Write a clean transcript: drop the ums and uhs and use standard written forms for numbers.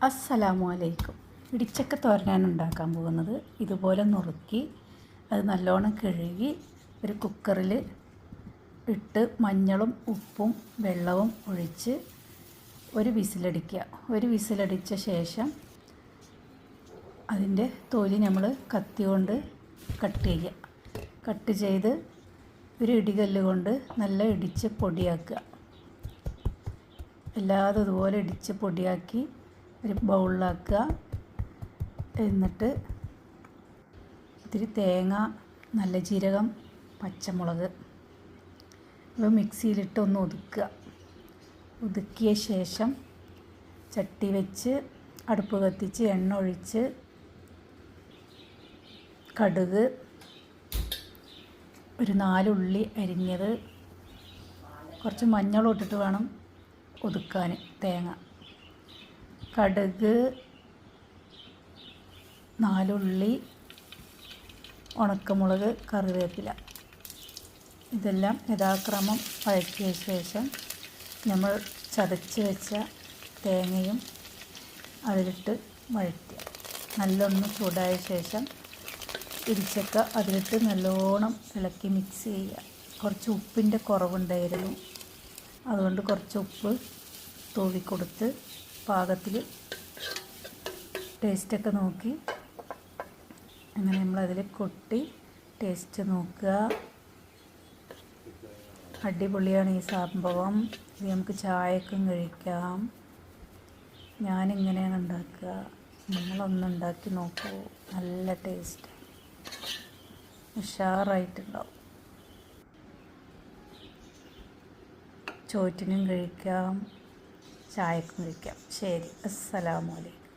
അസ്സലാമു അലൈക്കും. ഇടിച്ചക്ക തോരനാണ് ഉണ്ടാക്കാൻ പോകുന്നത്. ഇതുപോലെ നുറുക്കി അത് നല്ലോണം കഴുകി ഒരു കുക്കറിൽ ഇട്ട് മഞ്ഞളും ഉപ്പും വെള്ളവും ഒഴിച്ച് ഒരു വിസിലടിക്കുക. ഒരു വിസിലടിച്ച ശേഷം അതിൻ്റെ തൊലി നമ്മൾ കത്തി കൊണ്ട് കട്ട് ചെയ്യുക. കട്ട് ചെയ്ത് ഒരു ഇടികല്ല് കൊണ്ട് നല്ല ഇടിച്ച് പൊടിയാക്കുക. എല്ലാതും ഇതുപോലെ ഇടിച്ച് പൊടിയാക്കി ഒരു ബൗളിലാക്കുക. എന്നിട്ട് ഇത്തിരി തേങ്ങ, നല്ല ജീരകം, പച്ചമുളക് ഇവ മിക്സിയിലിട്ട് ഒന്ന് ഒതുക്കുക. ഒതുക്കിയ ശേഷം ചട്ടി വെച്ച് അടുപ്പ് കത്തിച്ച് എണ്ണ ഒഴിച്ച് കടുക്, ഒരു 4 ഉള്ളി അരിഞ്ഞത്, കുറച്ച് മഞ്ഞളും ഇട്ടിട്ട് വേണം ഒതുക്കാൻ തേങ്ങ. കടുക്, 4 ഉള്ളി, ഉണക്കമുളക്, കറിവേപ്പില ഇതെല്ലാം യഥാക്രമം വഴറ്റിയ ശേഷം നമ്മൾ ചതച്ച് വെച്ച തേങ്ങയും അതിലിട്ട് വഴറ്റുക. നല്ലൊന്ന് ചൂടായ ശേഷം ഇടിച്ചക്ക അതിലിട്ട് നല്ലോണം ഇളക്കി മിക്സ് ചെയ്യുക. കുറച്ച് ഉപ്പിൻ്റെ കുറവുണ്ടായിരുന്നു, അതുകൊണ്ട് കുറച്ച് ഉപ്പ് തൂവിക്കൊടുത്ത് പാകത്തിൽ ടേസ്റ്റൊക്കെ നോക്കി അങ്ങനെ നമ്മളതിൽ കൊട്ടി ടേസ്റ്റ് നോക്കുക. അടിപൊളിയാണ് ഈ സംഭവം. ഇത് നമുക്ക് ചായക്കും കഴിക്കാം. ഞാനിങ്ങനെയാണ് ഉണ്ടാക്കുക. നിങ്ങളൊന്ന് ഉണ്ടാക്കി നോക്കൂ. നല്ല ടേസ്റ്റ്, ഉഷാറായിട്ടുണ്ടാവും. ചോറ്റിനും കഴിക്കാം, ചായക്കും കഴിക്കാം. ശരി, അസ്സലാമു അലൈക്കും.